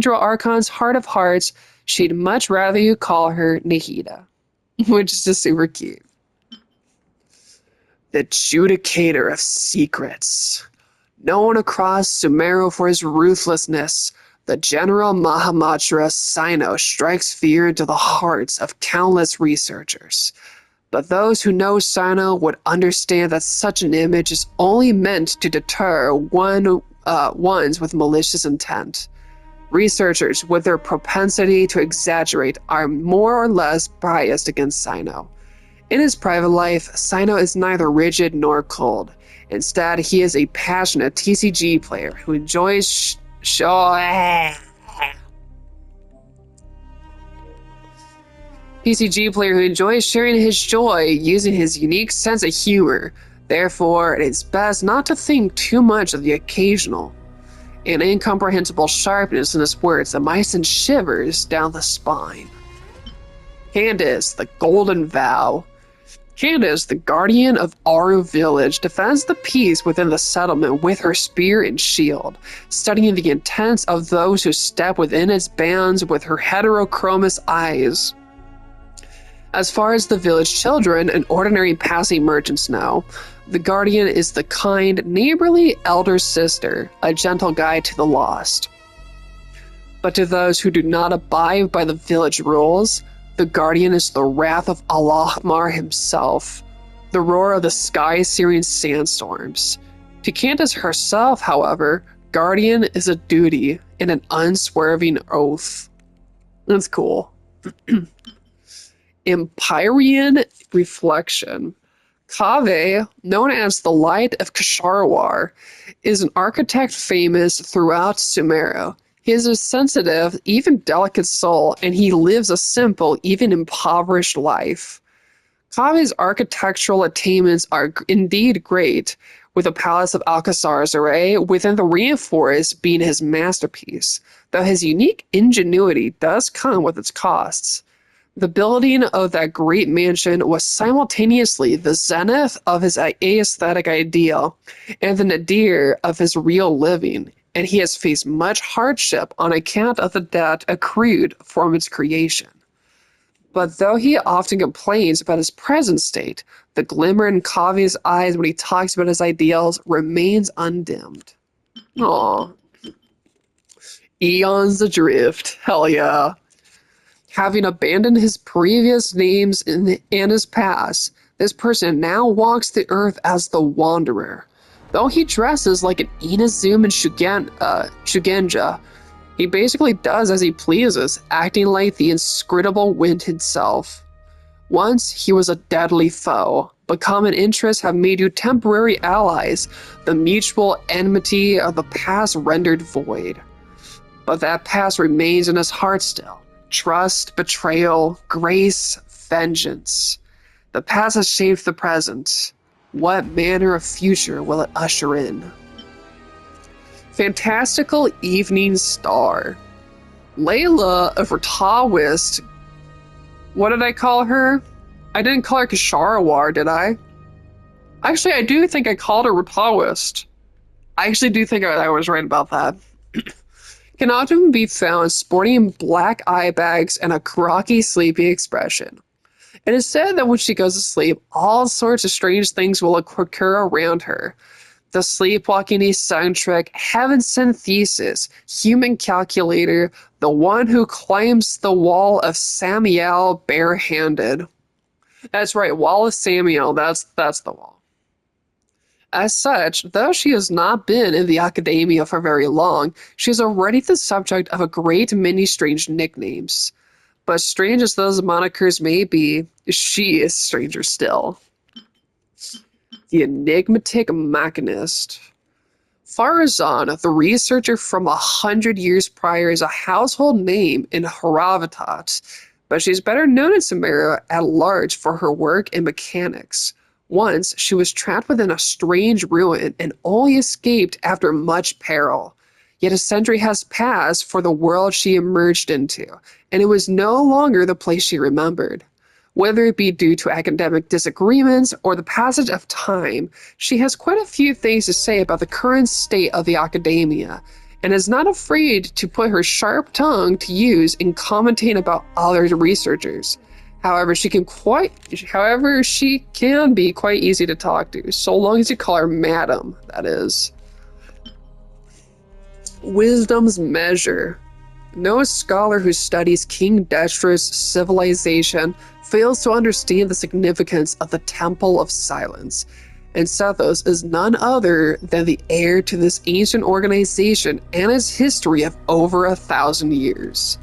Archon's heart of hearts, she'd much rather you call her Nahida, which is just super cute. The Judicator of Secrets. Known across Sumeru for his ruthlessness, the General Mahamatra Sino strikes fear into the hearts of countless researchers. But those who know Sino would understand that such an image is only meant to deter ones with malicious intent. Researchers, with their propensity to exaggerate, are more or less biased against Sino. In his private life, Sino is neither rigid nor cold. Instead, he is a passionate TCG player who enjoys sharing his joy using his unique sense of humor. Therefore, it is best not to think too much of the occasional. An incomprehensible sharpness in his words that might send shivers down the spine. Candace, the Golden Vow. Candace, the guardian of Aru Village, defends the peace within the settlement with her spear and shield, studying the intents of those who step within its bounds with her heterochromous eyes. As far as the village children and ordinary passing merchants know, the guardian is the kind, neighborly elder sister, a gentle guide to the lost. But to those who do not abide by the village rules, the guardian is the wrath of Allahmar himself, the roar of the sky-searing sandstorms. To Candace herself, however, guardian is a duty and an unswerving oath. That's cool. Empyrean Reflection. Kaveh, known as the Light of Kasharwar, is an architect famous throughout Sumeru. He has a sensitive, even delicate soul, and he lives a simple, even impoverished life. Kaveh's architectural attainments are indeed great, with the Palace of Alcazar within the Rainforest being his masterpiece, though his unique ingenuity does come with its costs. The building of that great mansion was simultaneously the zenith of his aesthetic ideal and the nadir of his real living, and he has faced much hardship on account of the debt accrued from its creation. But though he often complains about his present state, the glimmer in Kaveh's eyes when he talks about his ideals remains undimmed. Aww. Eons adrift. Hell yeah. Having abandoned his previous names and his past, this person now walks the earth as the Wanderer. Though he dresses like an Inazuma Shugenja, he basically does as he pleases, acting like the inscrutable wind himself. Once he was a deadly foe, but common interests have made you temporary allies, the mutual enmity of the past rendered void. But that past remains in his heart still. Trust, betrayal, grace, vengeance. The past has shaped the present. What manner of future will it usher in? Fantastical Evening Star. Layla of Ratawist. What did I call her? I didn't call her Kasharawar, did I? Actually, I do think I called her Ratawist. I actually do think I was right about that. Can often be found sporting black eye bags and a groggy, sleepy expression. It is said that when she goes to sleep, all sorts of strange things will occur around her. The sleepwalking eccentric, heaven-sent thesis, human calculator, the one who climbs the wall of Samiel barehanded. That's right, Wall of Samiel, that's the wall. As such, though she has not been in the academia for very long, she is already the subject of a great many strange nicknames. But strange as those monikers may be, she is stranger still. The enigmatic machinist. Farazan, the researcher from 100 years prior, is a household name in Haravatat, but she's better known in Sumeru at large for her work in mechanics. Once, she was trapped within a strange ruin and only escaped after much peril. Yet a century has passed for the world she emerged into, and it was no longer the place she remembered. Whether it be due to academic disagreements or the passage of time, she has quite a few things to say about the current state of the academia, and is not afraid to put her sharp tongue to use in commenting about other researchers. However, she can be quite easy to talk to, so long as you call her madam, that is. Wisdom's measure. No scholar who studies King Destra's civilization fails to understand the significance of the Temple of Silence, and Sethos is none other than the heir to this ancient organization and its history of over 1,000 years.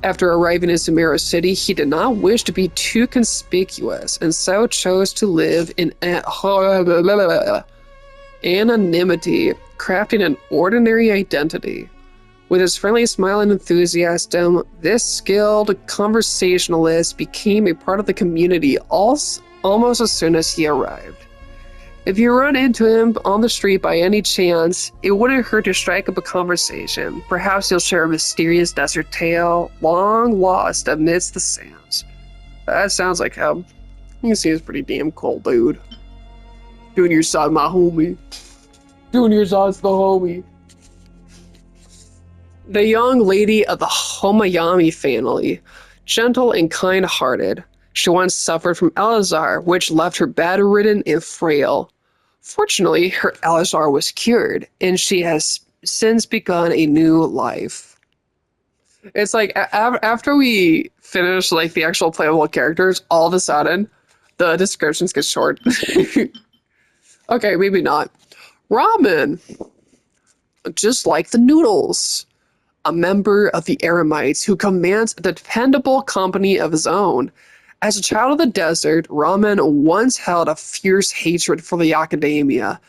After arriving in Sumeru City, he did not wish to be too conspicuous, and so chose to live in anonymity, crafting an ordinary identity. With his friendly smile and enthusiasm, this skilled conversationalist became a part of the community almost as soon as he arrived. If you run into him on the street by any chance, it wouldn't hurt to strike up a conversation. Perhaps he'll share a mysterious desert tale, long lost amidst the sands. That sounds like him. You can see he's pretty damn cool, dude. Doing your side, my homie. Doing your side's the homie. The young lady of the Homayami family, gentle and kind-hearted. She once suffered from Elazar, which left her bedridden and frail. Fortunately, her Elazar was cured, and she has since begun a new life. It's like, after we finish, like, the actual playable characters, all of a sudden, the descriptions get short. Okay, maybe not. Ramen. Just like the noodles. A member of the Eremites who commands a dependable company of his own. As a child of the desert, Ramen once held a fierce hatred for the academia.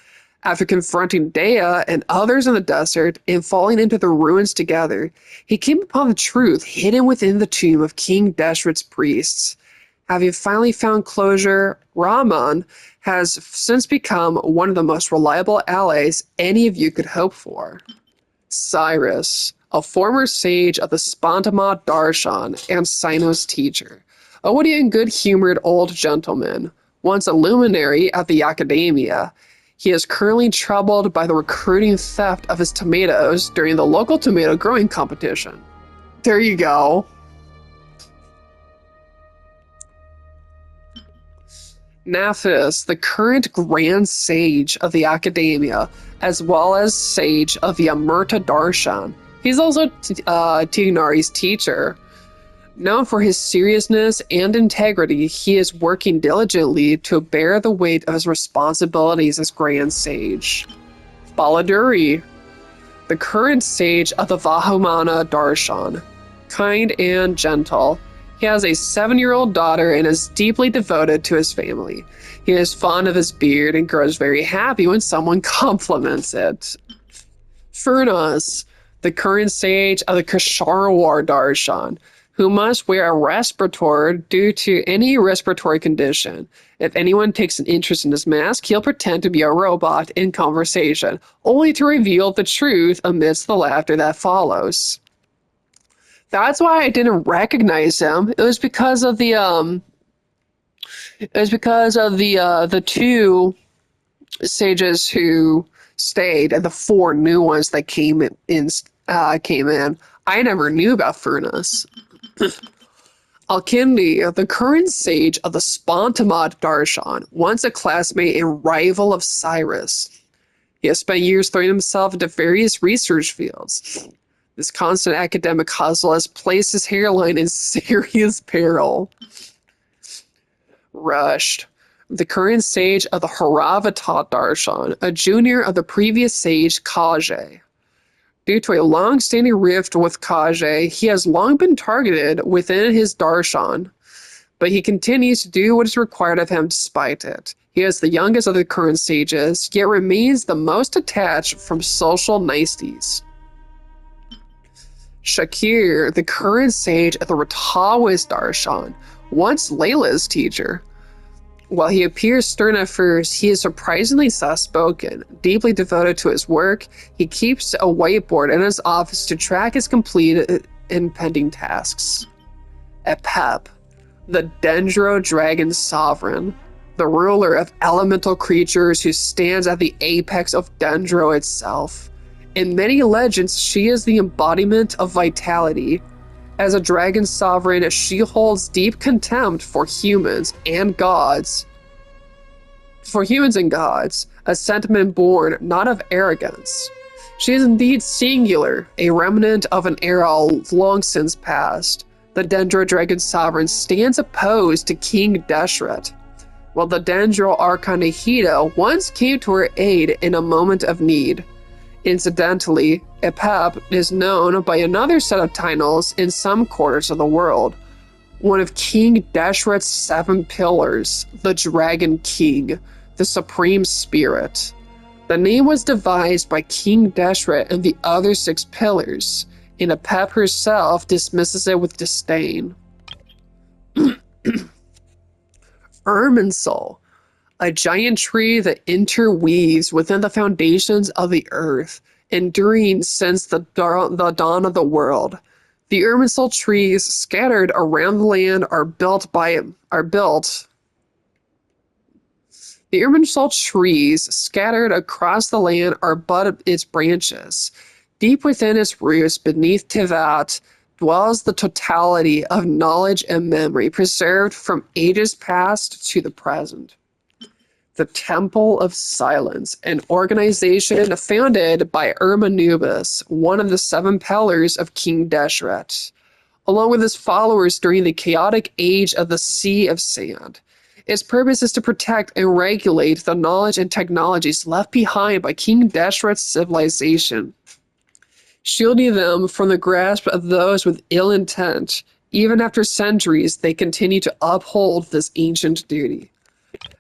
After confronting Dea and others in the desert and falling into the ruins together, he came upon the truth hidden within the tomb of King Deshret's priests. Having finally found closure, Ramen has since become one of the most reliable allies any of you could hope for. Cyrus, a former sage of the Spantama Darshan and Sino's teacher. A witty and good-humored old gentleman, once a luminary at the academia. He is currently troubled by the recruiting theft of his tomatoes during the local tomato growing competition. There you go. Naphis, the current Grand Sage of the Academia, as well as Sage of the Amurta Darshan. He's also Tignari's teacher. Known for his seriousness and integrity, he is working diligently to bear the weight of his responsibilities as Grand Sage. Baladuri, the current Sage of the Vahumana Darshan. Kind and gentle. He has a 7-year-old daughter and is deeply devoted to his family. He is fond of his beard and grows very happy when someone compliments it. Furnas, the current Sage of the Kasharawar Darshan, who must wear a respirator due to any respiratory condition. If anyone takes an interest in his mask, he'll pretend to be a robot in conversation, only to reveal the truth amidst the laughter that follows. That's why I didn't recognize him. It was because of the the two sages who stayed and the 4 new ones that came in. I never knew about Furnace. Alkindi, the current sage of the Spontamod Darshan, once a classmate and rival of Cyrus. He has spent years throwing himself into various research fields. This constant academic hustle has placed his hairline in serious peril. Rushed, the current sage of the Haravatat Darshan, a junior of the previous sage Kaje. Due to a long-standing rift with Kaje, he has long been targeted within his darshan, but he continues to do what is required of him despite it. He is the youngest of the current sages, yet remains the most attached from social niceties. Shakir, the current sage of the Ratawis Darshan, once Layla's teacher. While he appears stern at first, he is surprisingly soft-spoken, deeply devoted to his work. He keeps a whiteboard in his office to track his completed and pending tasks. Epep, the Dendro Dragon Sovereign, the ruler of elemental creatures who stands at the apex of Dendro itself. In many legends, she is the embodiment of vitality. As a dragon sovereign, she holds deep contempt for humans and gods. For humans and gods, a sentiment born not of arrogance. She is indeed singular, a remnant of an era long since past. The Dendro Dragon Sovereign stands opposed to King Deshret, while the Dendro Archon Ahita once came to her aid in a moment of need. Incidentally, Epep is known by another set of titles in some quarters of the world. One of King Deshret's 7 pillars, the Dragon King, the Supreme Spirit. The name was devised by King Deshret and the other 6 pillars, and Epep herself dismisses it with disdain. Irminsul, a giant tree that interweaves within the foundations of the earth, enduring since the dawn of the world. The Irminsul trees scattered around the land are built. The Irminsul trees scattered across the land are but its branches. Deep within its roots, beneath Tivat, dwells the totality of knowledge and memory preserved from ages past to the present. The Temple of Silence, an organization founded by Irmanubis, one of the 7 pillars of King Deshret, along with his followers during the chaotic age of the Sea of Sand. Its purpose is to protect and regulate the knowledge and technologies left behind by King Deshret's civilization, shielding them from the grasp of those with ill intent. Even after centuries, they continue to uphold this ancient duty.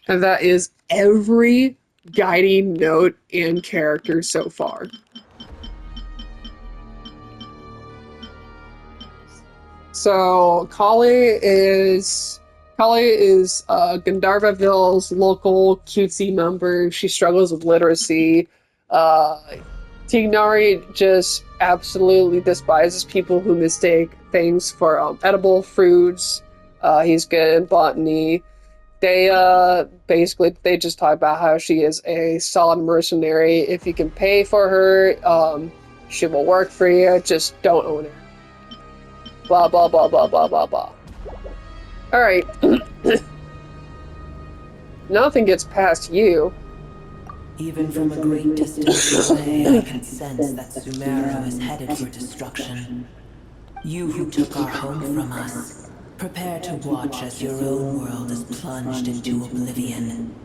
And that is every guiding note and character so far. So Kali is Gandharvaville's local cutesy member. She struggles with literacy. Tignari just absolutely despises people who mistake things for edible fruits. He's good in botany. They basically just talk about how she is a solid mercenary. If you can pay for her, she will work for you. Just don't own her. Blah blah blah blah blah blah blah. All right. Nothing gets past you. Even from a great distance away, I can sense that Sumeru is headed for destruction. You who took our home from us, prepare to watch as your own world is plunged into oblivion.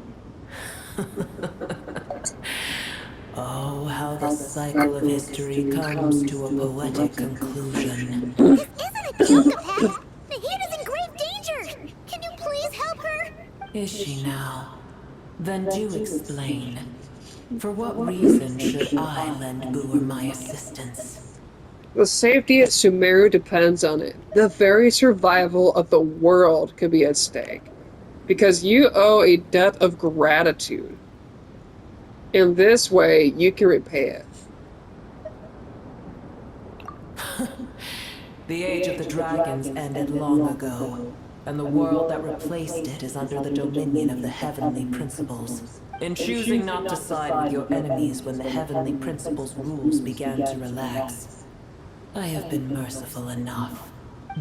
Oh, how the cycle of history comes to a poetic conclusion. This isn't a joke, Pet. Nahita's in grave danger. Can you please help her? Is she now? Then do explain. For what reason should I lend Booer my assistance? The safety of Sumeru depends on it. The very survival of the world could be at stake. Because you owe a debt of gratitude. In this way, you can repay it. The age of the dragons ended long ago, and the world that replaced it is under the dominion of the heavenly principles. In choosing not to side with your enemies when the heavenly principles' rules began to relax, I have been merciful enough.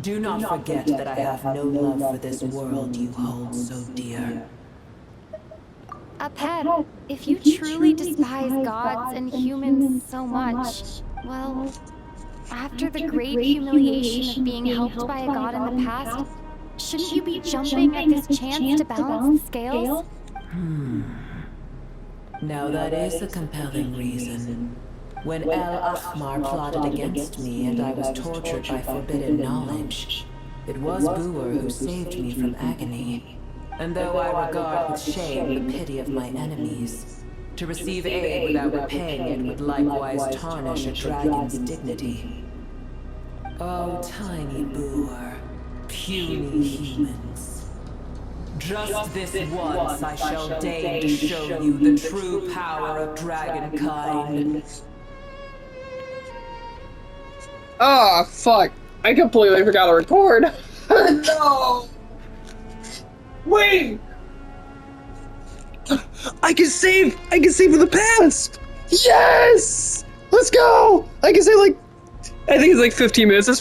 Do not forget that I have no love for this world you hold so dear. Pet, if you truly despise gods and humans so much, well, after the great humiliation of being helped by a god in the past, shouldn't you be jumping at this chance to balance the scales? Now that is a compelling reason. When El Ahmar plotted against me and I was tortured by forbidden knowledge, it was Booer who saved me from agony. And though I regard with shame the pity of my enemies, to receive aid without repaying it would likewise tarnish a dragon's dignity. Oh, tiny Booer, puny humans. Just this once I shall deign to show you the true power of dragonkind. Ah, fuck. I completely forgot to record. No! Wait! I can save for the past! Yes! Let's go! I can say like, I think it's like 15 minutes. It's